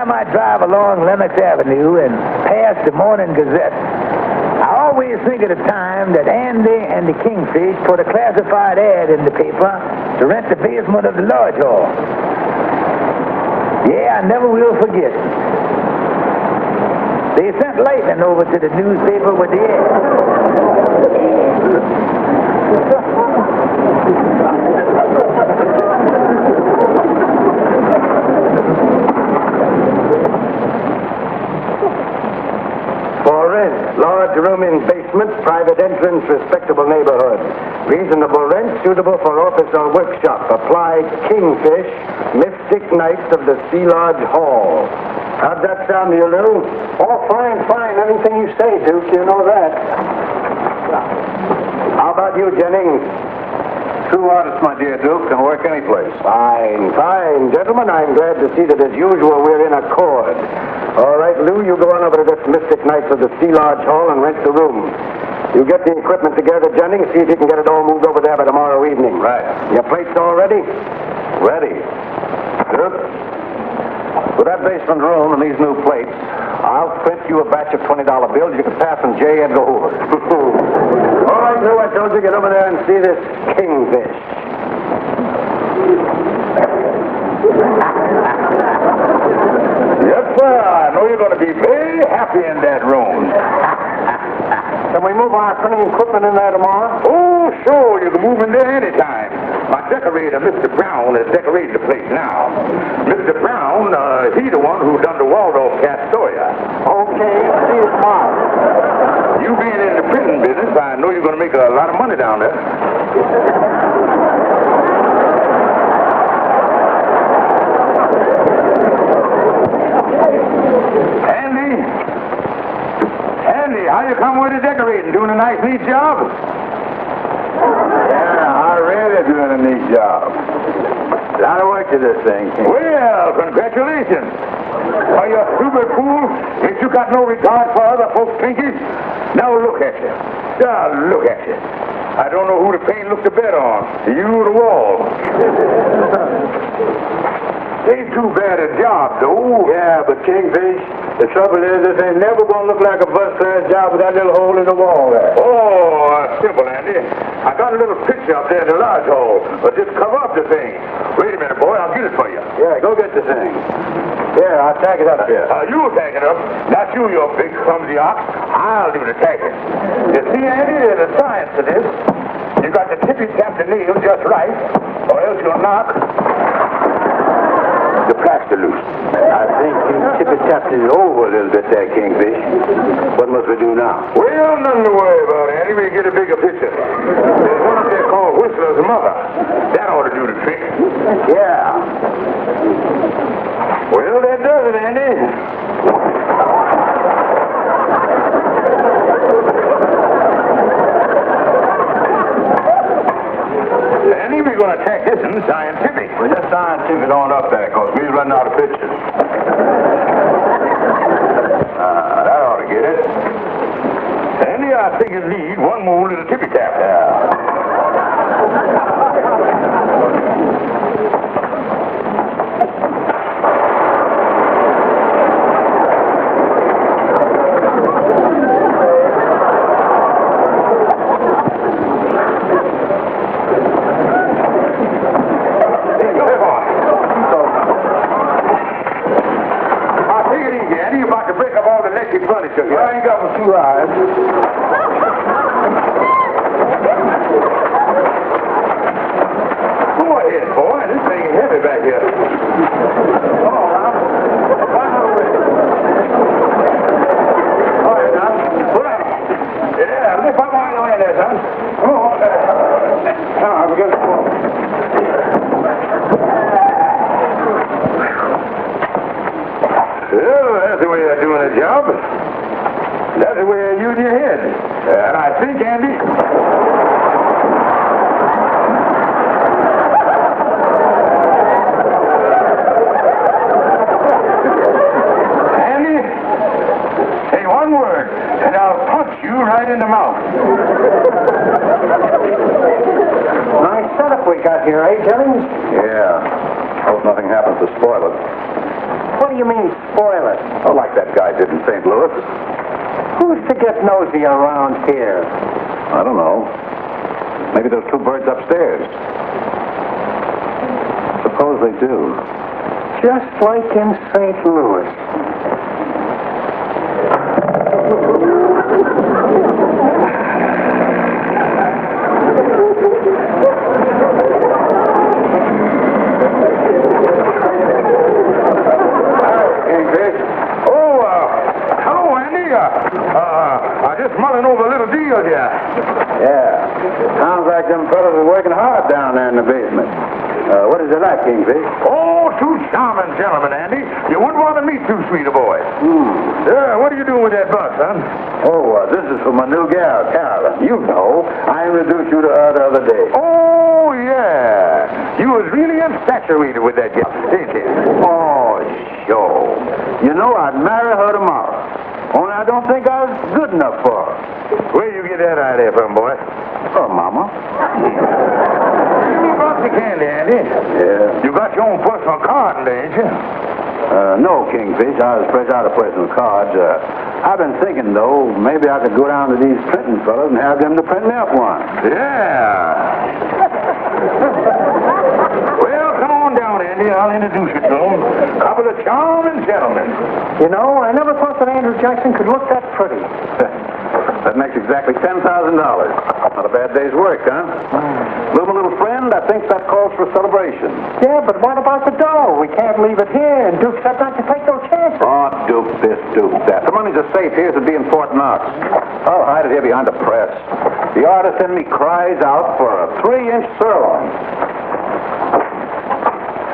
time I drive along Lenox Avenue and pass the Morning Gazette, I always think of the time that Andy and the Kingfish put a classified ad in the paper to rent the basement of the Lodge Hall. Yeah, I never will forget. They sent Lightning over to the newspaper with the ad. For rent, large room in basement, private entrance, respectable neighborhood. Reasonable rent, suitable for office or workshop. Apply Kingfish, Mystic Knights of the Sea Lodge Hall. How'd that sound to you, Lou? Oh, fine. Anything you say, Duke, you know that. How about you, Jennings? True artist, my dear Duke, can work any place. Fine. Gentlemen, I'm glad to see that as usual we're in accord. All right, Lou, you go on over to this Mystic Knights of the Sea Lodge Hall and rent the room. You get the equipment together, Jennings, see if you can get it all moved over there by tomorrow evening. Right. Your plates all ready? Ready. Duke, with that basement room and these new plates, I'll print you a batch of $20 bills you can pass on J. Edgar Hoover. All right, Lou, I told you, get over there and see this Kingfish. Yes, sir. I know you're going to be very happy in that room. Can we move our printing equipment in there tomorrow? Oh, sure. You can move in there anytime. My decorator, Mr. Brown, is decorating the place now. Mr. Brown, he the one who done the Waldorf Castoria. Okay, see you tomorrow. You being in the printing business, I know you're going to make a lot of money down there. Andy, how you come with the decorating? Doing a nice, neat job? Yeah, I really doing a neat job. A lot of work to this thing, King. Well, congratulations. Are you a stupid fool? Ain't you got no regard for other folks' pinkies? Now look at you. Now look at you. I don't know who the paint looked the better on, you or the wall. Ain't too bad a job, though. Yeah, but Kingfish, the trouble is this ain't never gonna look like a first-class job with that little hole in the wall there. Oh, simple, Andy. I got a little picture up there in the lodge hole. But just cover up the thing. Wait a minute, boy. I'll get it for you. Yeah, go get the thing. Here, I'll tag it up here. You'll tag it up. Not you big clumsy ox. I'll do the tagging. You see, Andy, there's a science to this. You got to tippy-tap the nail just right, or else you'll knock the plaster loose. I think you tippy-tapped it over a little bit there, Kingfish. What must we do now? Well, nothing to worry about, Andy. We get a bigger picture. There's one up there called Whistler's Mother. That ought to do the trick. Yeah. Well, that does it, Andy. Andy, we're going to tack this in scientific. Well, just scientific on up there, because we're running out of pictures. That ought to get it. Andy, I think you need one more little tippy tap. Yeah. Furniture here. I ain't got but 2 eyes. Go ahead, boy. This thing is heavy back here. Come on, now. Climb out of the way. All right, now. Pull out. Yeah, lift up on your hand there, son. Come on. Now, we're going to go. Well, that's the way of doing a job. That's the way of using your head. And I think, Andy... Andy, say one word, and I'll punch you right in the mouth. Nice setup we got here, eh, Jennings? Yeah. Hope nothing happens to spoil it. What do you mean, spoil it? Oh, like that guy did in St. Louis. Who's to get nosy around here? I don't know. Maybe those two birds upstairs. Suppose they do. Just like in St. Louis. Mulling over a little deal here. Yeah. Sounds like them fellas are working hard down there in the basement. What is it like, Kingfish? Oh, two charming gentlemen, Andy. You wouldn't want to meet too sweet a boy. Yeah, what are you doing with that bus, son? Oh, this is for my new gal, Carolyn. You know, I introduced you to her the other day. Oh, yeah. You was really infatuated with that gal, ain't you? Oh, sure. You know, I'd marry her tomorrow. Only I don't think I was good enough for her. Where you get that idea from, boy? Oh, Mama. You brought the candy, Andy. Yeah. You got your own personal card, ain't you? No, Kingfish. I was fresh out of personal cards. I've been thinking, though, maybe I could go down to these printing fellas and have them to print me up one. Yeah. Well, come on down, Andy. I'll introduce you to them. Couple of charming gentlemen. You know, I never thought that Andrew Jackson could look that pretty. That makes exactly $10,000. Not a bad day's work, huh? Well, my little friend, I think that calls for celebration. Yeah, but what about the dough? We can't leave it here, and Duke said not to take no chances. Oh, Duke this, Duke that. The money's as safe here as it'd be in Fort Knox. I'll hide it here behind the press. The artist in me cries out for a 3-inch sirloin.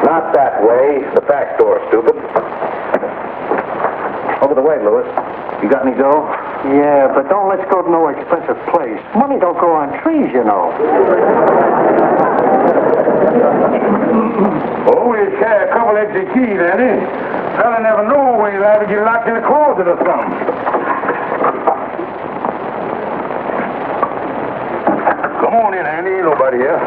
Not that way. The back door, stupid. Over the way, Louis. You got any dough? Yeah, but don't let's go to no expensive place. Money don't grow on trees, you know. Oh, we carry a couple extra keys, Andy. Fella never know when you'll have to get locked in a closet or something. Come on in, Andy. Ain't nobody here.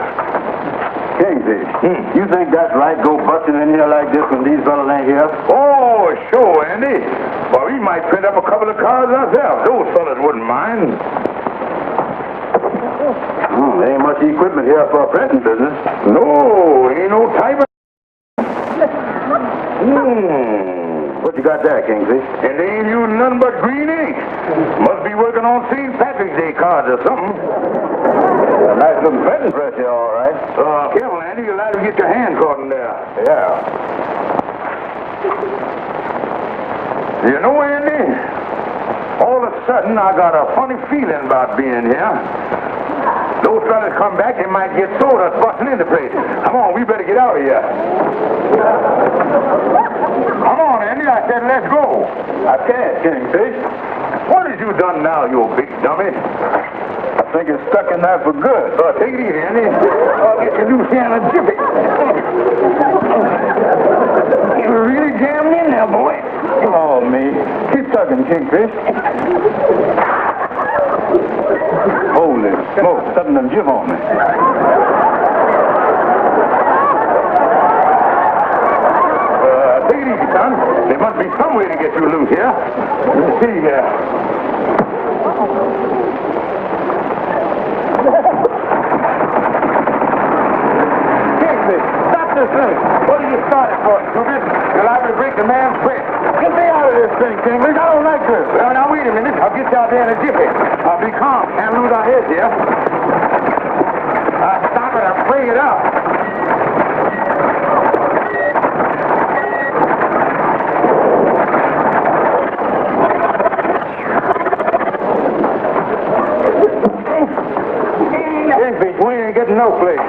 Kingfish, you think that's right, go busting in here like this when these fellas ain't here? Oh, sure, Andy. Well, we might print up a couple of cards ourselves. Those fellas wouldn't mind. There ain't much equipment here for a printing business. No, ain't no type of... What you got there, Kingfish? And they ain't using nothing but green ink. Must be working on St. Patrick's Day cards or something. A nice little printing press here, all right. Careful, Andy. You'll have to get your hand caught in there. Yeah. You know, Andy, all of a sudden I got a funny feeling about being here. Those fellas come back, they might get sold us busting into place. Come on, we better get out of here. Come on, Andy. I said let's go. I can't, Kingfish. What have you done now, you big dummy? I think it's stuck in there for good. Take it easy, Andy. I'll get you loose here in a jiffy. You're really jammed in there, boy. Oh, me. Keep tugging, Kingfish. Holy smoke, something done give on me. Take it easy, son. There must be some way to get you loose here. Let's see here. Kingfish, stop this thing. What did you start it for, stupid? You're liable to break the man's press. Get me out of this thing, Kingfish. I don't like this. Well, now, wait a minute. I'll get you out there in a jiffy. I'll be calm. Can't lose our heads here. Stop it. I'll bring it up. Kingfish, we ain't getting no place.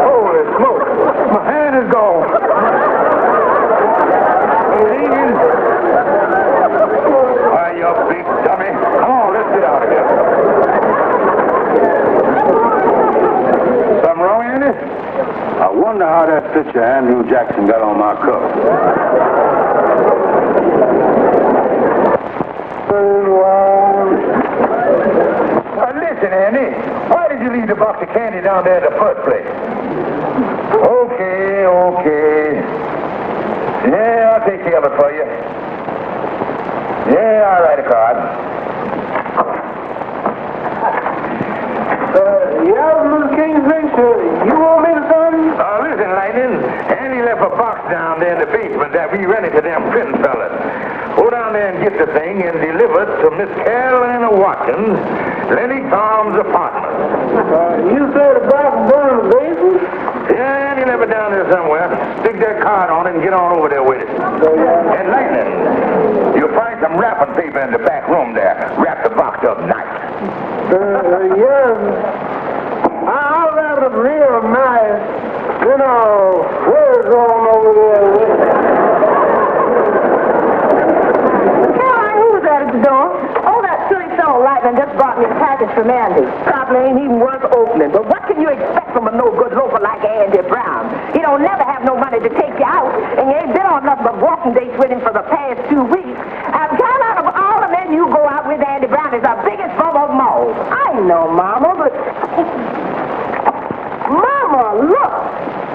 Holy smoke. My hand is gone. Why, you big dummy. Come on, let's get out of here. Something wrong, Andy? I wonder how that picture Andrew Jackson got on my cup. Listen, Andy. Why did you leave the box of candy down there in the first place? Okay. Yeah, I'll take care of it for you. Yeah, I'll write a card. Mr. Kingfish, you want me to son? Listen, Lightning. Andy left a box down there in the basement that we rented to them prison fellas. Go down there and get the thing and deliver it to Miss Carolina Watkins, Lenny Tom's apartment. You said about burning the basement? Yeah, Andy left it down there somewhere. Stick that card on it and get on over there with it. And Lightning, you'll find some wrapping paper in the back room there. Wrap the box up nice. Yes. I'll wrap it real nice. You know, where's on over there? Caroline, who was that at the door? Oh, that silly fellow Lightning just brought me a package from Andy. Probably ain't even worth opening. But what can you expect from a no-good loafer like Andy Brown? He don't never have no money to take you out, and you ain't been on nothing but walking dates with him for the past 2 weeks. Caroline, of all the men you go out with, Andy Brown is the biggest bum of them all. I know, Mama, but... Mama, look!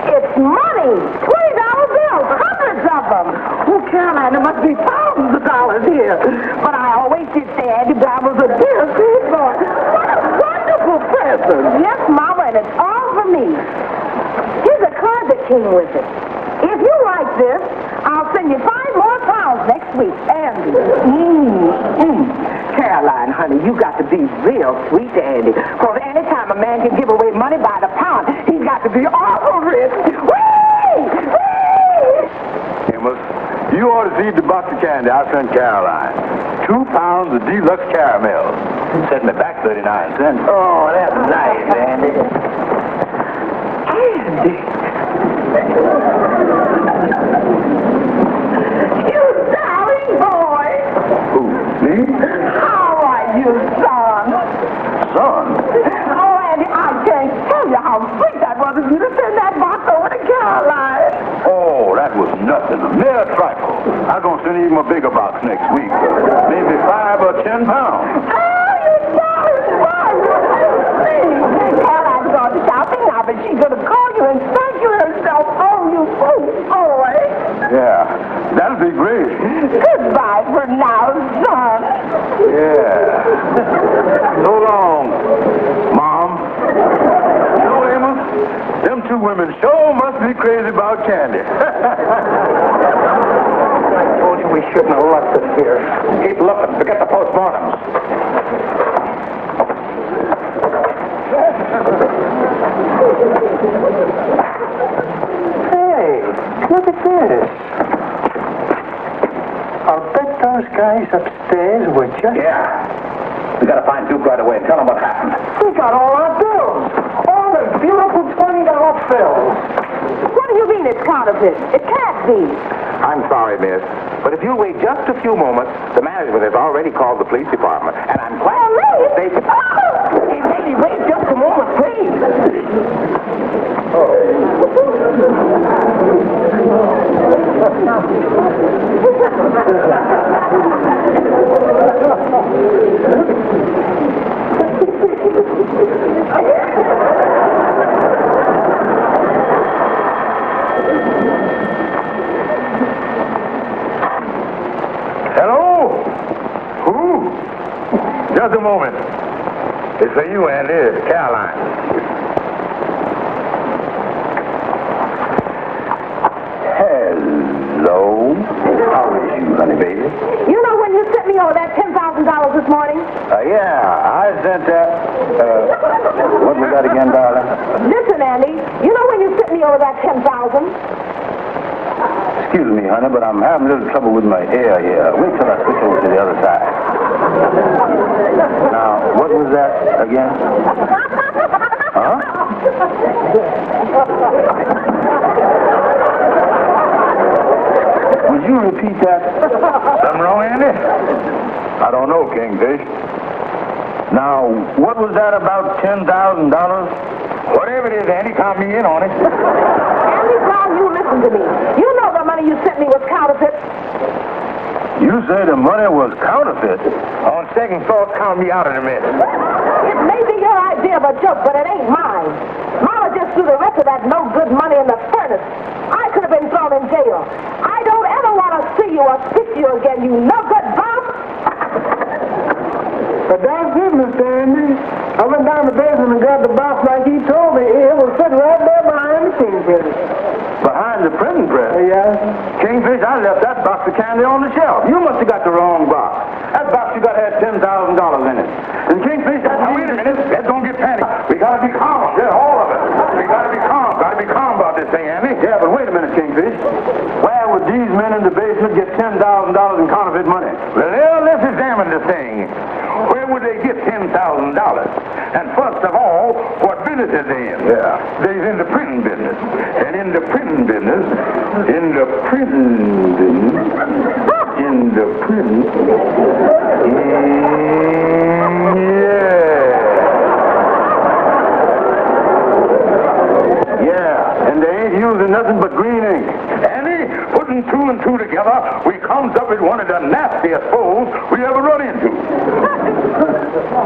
It's money! $20 bills, hundreds of them! Oh, Caroline, there must be thousands of dollars here. But I always did say Andy Brown was a dear sweet boy. What a wonderful present! Yes, Mama, and it's all for me. Here's a card that came with it. If you like this, I'll send you 5 more pounds next week. Andy. Caroline, honey, you got to be real sweet to Andy. Because anytime a man can give away money by the pound, he's got to be awful rich. Whee! Whee! Amos, you ought to see the box of candy I sent Caroline. 2 pounds of deluxe caramel. Set me back 39 cents. Oh, that's nice, Andy. Andy. You darling boy. Who, me? How are you, son? Son? Oh, Andy, I can't tell you how sweet that was of you to send that box over to Caroline. Oh, that was nothing. A mere trifle. I'm going to send even a bigger box next week. Maybe 5 or 10 pounds. Oh, you darling boy. Caroline's gone to shopping now, but she's going to call you and thank you herself. Oh, you sweet boy. Yeah, that'll be great. Goodbye for now, son. Yeah. So long, Mom. You know, Amos, them 2 women sure must be crazy about candy. I told you we shouldn't have left it here. Keep looking. Forget the postmortems. Hey, look at this. I'll bet those guys upstairs were just... Yeah. We gotta find Duke right away and tell him what happened. We got all our bills. All the beautiful $20 bills. What do you mean it's counterfeit? It can't be. I'm sorry, miss, but if you'll wait just a few moments, the management has already called the police department, and I'm glad they can... Hey, lady, wait just a moment, please. Hello? Who? Just a moment. It's for you, Andy. It's Caroline. Hello. How is you, honey baby? You know when you sent me over that $10,000 this morning? Yeah, I sent that. What we got again, darling? Listen, Andy, you know when you sent me over that $10,000? Excuse me, honey, but I'm having a little trouble with my ear here. Wait till I switch over to the other side. Now, what was that again? Huh? Would you repeat that? Something wrong, Andy? I don't know, Kingfish. Now, what was that about $10,000? Whatever it is, Andy, count me in on it. Andy Brown, you listen to me. You know the money you sent me was counterfeit. You say the money was counterfeit? On second thought, count me out in a minute. It may be your idea of a joke, but it ain't mine. Mama just threw the rest of that no-good money in the furnace lieutenant. I could have been thrown in jail. I don't ever want to see you or speak to you again, you no-good bum. But that's it, Mr. Andy. I went down the basement and got the box like he told me. It was sitting right there behind the kingfish. Behind the printing press? Yeah. Kingfish, I left that box of candy on the shelf. You must have got the wrong box. That box you got had $10,000 in it. And Kingfish, now wait a minute. Let's don't get panicked. We gotta be calm. Yeah, all of it. We gotta be calm. Gotta be calm about this thing, Andy. Yeah, but wait a minute, Kingfish. Where would these men in the basement get $10,000 in counterfeit money? Well, let's examine the thing. Where would they get $10,000? And first of all, what business is they in? Yeah. They're in the printing business. And in the printing business, yeah, and they ain't using nothing but green ink. Andy, putting two and two together, we comes up with one of the nastiest fools we ever run into.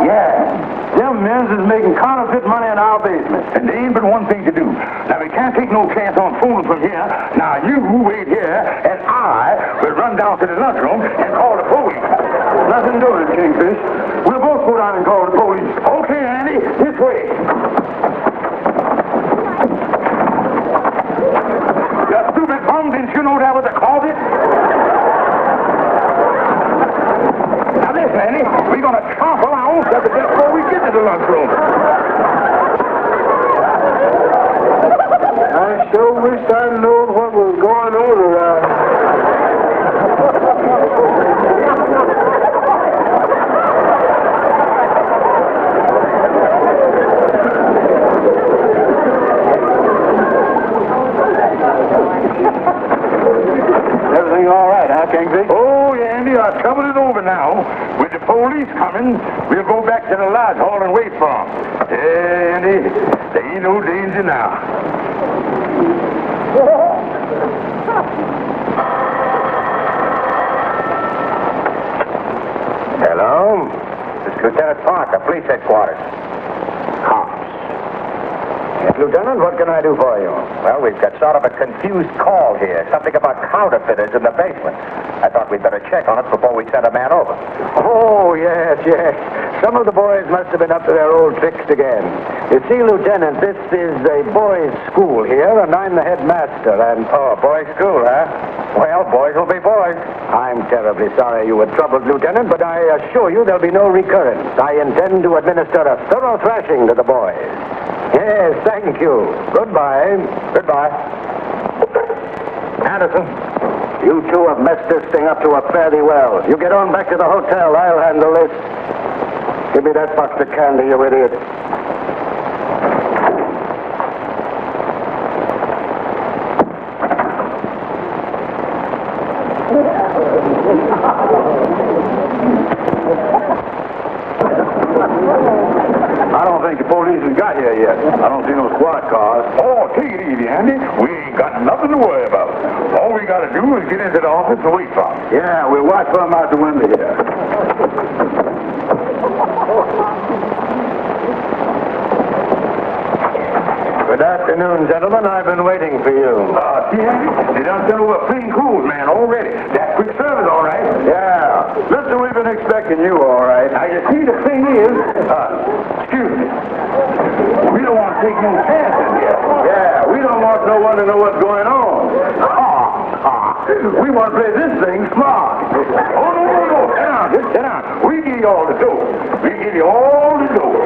Yeah, them men is making counterfeit money in our basement. And there ain't but one thing to do. Now, we can't take no chance on fooling from here. Now, you wait here, and I will run down to the lunchroom and call the police. Nothing doing, Kingfish. We'll both go down and call the police. Okay, Andy, this way. You stupid bum, didn't you know that was a closet? Now listen, Andy, we're going to trample our own stuff before we get to the lunchroom. I sure wish I knew what was going on around. Everything all right, huh, Kingfish? Oh, yeah, Andy, our trouble is over now. With the police coming, we'll go back to the lodge hall and wait for them. Yeah, Andy, there ain't no danger now. Hello? This is Lieutenant Parker, police headquarters. Cops. Yes, Lieutenant, what can I do for you? Well, we've got sort of a confused call here. Something about counterfeiters in the basement. I thought we'd better check on it before we send a man over. Oh, yes. Some of the boys must have been up to their old tricks again. You see, Lieutenant, this is a boys' school here, and I'm the headmaster, and... Oh, boys' school, huh? Well, boys will be boys. I'm terribly sorry you were troubled, Lieutenant, but I assure you there'll be no recurrence. I intend to administer a thorough thrashing to the boys. Yes, thank you. Goodbye. Goodbye. Anderson, you two have messed this thing up to a fairly well. You get on back to the hotel. I'll handle this. Give me that box of candy, you idiot. I don't think the police has got here yet. I don't see no squad cars. Oh, take it easy, Andy. We ain't got nothing to worry about. All we got to do is get into the office and wait for them. Yeah, we'll watch for them out the window here. Good afternoon, gentlemen. I've been waiting for you. See, Andy? They done sent over plain clothes, man, already. That quick service, all right? Yeah. Listen, we've been expecting you, all right. Now, you see, the thing is, excuse me. We don't want to take no chances here. Yeah, we don't want no one to know what's going on. We want to play this thing smart. Oh, no. Sit down, just sit down. We give you all the dough. We give you all the dough.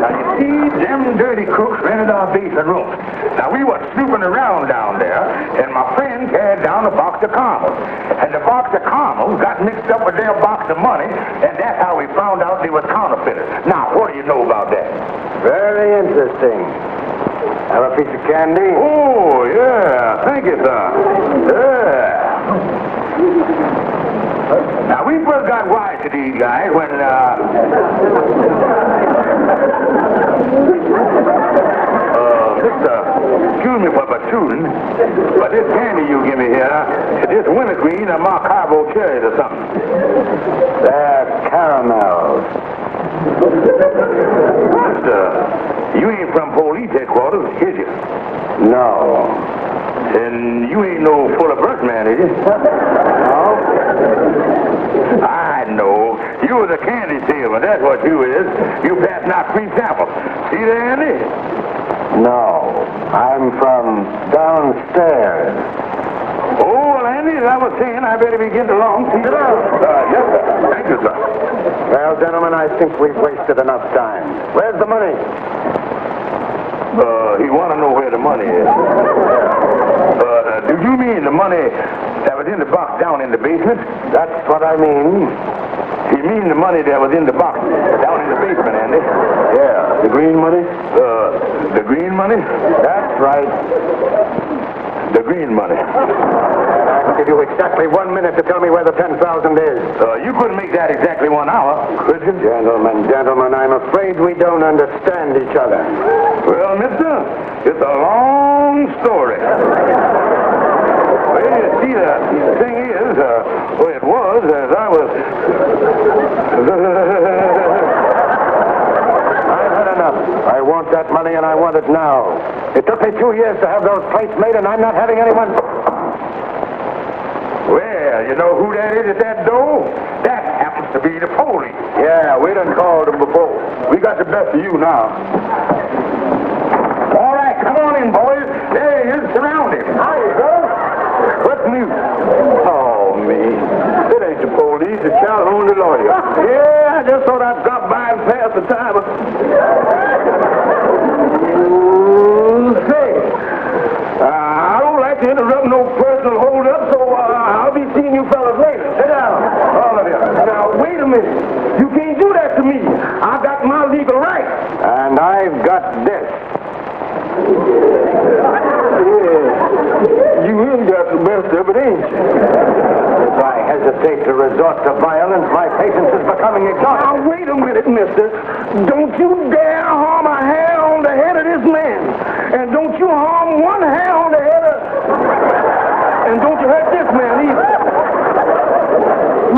Now, you see, them dirty crooks rented our basement room. Now, we were snooping around down there, and my friend carried down a box of caramels. And the box of caramels got mixed up with their box of money, and that's how we found out they were counterfeiters. Now, what do you know about that? Very interesting. Have a piece of candy? Oh, yeah. Thank you, son. Yeah. Now, we first got wise to these guys when, excuse me for batooning, but this candy you give me here, this wintergreen or Marcavo cherries or something. They're caramels. You ain't from police headquarters, is you? No. And you ain't no full of birth man, is you? No? I know. You was a candy salesman, that's what you is. You passed out free samples. See there, Andy? No. I'm from downstairs. Oh, well, Andy, as I was saying, I better be getting along. Sit down. Yes, sir. Thank you, sir. Well, gentlemen, I think we've wasted enough time. Where's the money? He want to know where the money is. Do you mean the money that was in the box down in the basement? That's what I mean. You mean the money that was in the box down in the basement, Andy? Yeah. The green money? The green money? That's right. The green money. I'll give you exactly 1 minute to tell me where the 10,000 is. You couldn't make that exactly 1 hour, could you? Gentlemen, I'm afraid we don't understand each other. Well, mister, it's a long story. Well, you see, the thing is, it was as I was... I've had enough. I want that money, and I want it now. It took me 2 years to have those plates made, and I'm not having anyone... Well, you know who that is at that door? That happens to be the police. Yeah, we done called them before. We got the best of you now. All right, come on in, boys. There he is. Surround him. Hi, sir. What's new? Oh, me. It ain't the police. It's Calhoun, the lawyer. Yeah, I just thought I'd drop by and pass the time. Say, I don't like to interrupt no personal hold-up, so I'll be seeing you fellas later. Sit down, all of you. Now, wait a minute. You can't do that to me. I got my legal rights. And I've got this. Yeah, you really got the best of it, ain't you? If I hesitate to resort to violence, my patience is becoming exhausted. Now, wait a minute, mister. Don't you dare harm a hair on the head of this man. And don't you harm one hair on the head of... And don't you hurt this man either.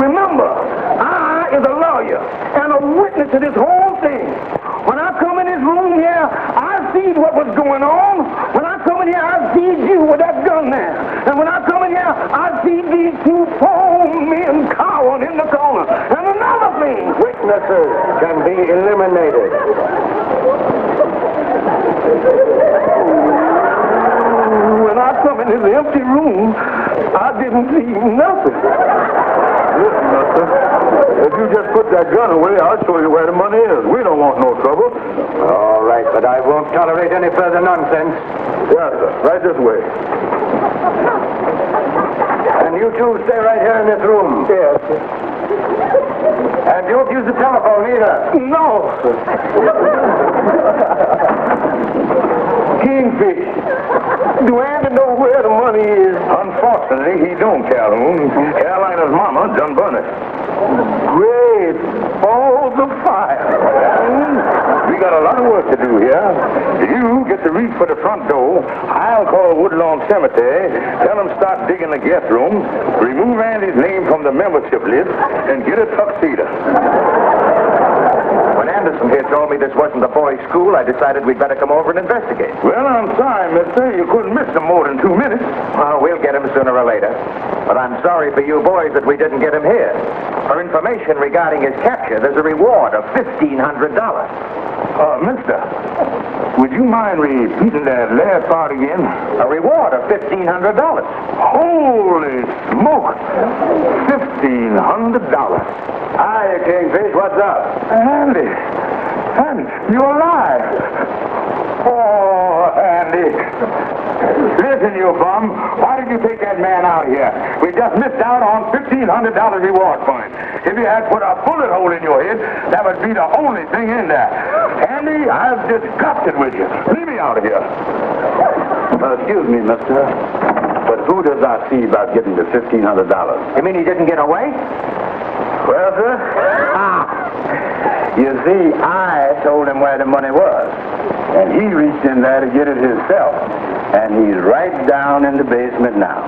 Remember, I is a lawyer and a witness to this whole thing. When I come in this room here, I see what was going on. When I come in here, I see you with that gun there. And when I come in here, I see these two poor men cowering in the corner. And another thing. Witnesses can be eliminated. When I come in this empty room, I didn't see nothing. Listen, mister, if you just put that gun away, I'll show you where the money is. We don't want no trouble. All right, but I won't tolerate any further nonsense. Yes, sir. Right this way. And you two stay right here in this room. Yes, sir. And don't use the telephone either. No, sir. Kingfish. Do Andy know where the money is? Unfortunately, he don't, Calhoun. Carolina's mama done burn it. Great balls of fire. We got a lot of work to do here. You get to reach for the front door. I'll call Woodlawn Cemetery, tell them start digging the guest room, remove Andy's name from the membership list, and get a tuxedo. When Anderson here told me this wasn't a boys' school, I decided we'd better come over and investigate. Well, I'm sorry, mister. You couldn't miss him more than 2 minutes. Well, we'll get him sooner or later. But I'm sorry for you boys that we didn't get him here. For information regarding his capture, there's a reward of $1,500. Mister, would you mind repeating that last part again? A reward of $1,500. Holy smoke! $1,500. Hi, Kingfish. What's up? Andy, you're alive. Oh, Andy. Listen, you bum. Why did you take that man out here? We just missed out on $1,500 reward for him. If you had put a bullet hole in your head, that would be the only thing in there. Andy, I'm disgusted with you. Leave me out of here. Excuse me, mister. But who does I see about getting the $1,500? You mean he didn't get away? Well, sir, you see, I told him where the money was. And he reached in there to get it himself. And he's right down in the basement now.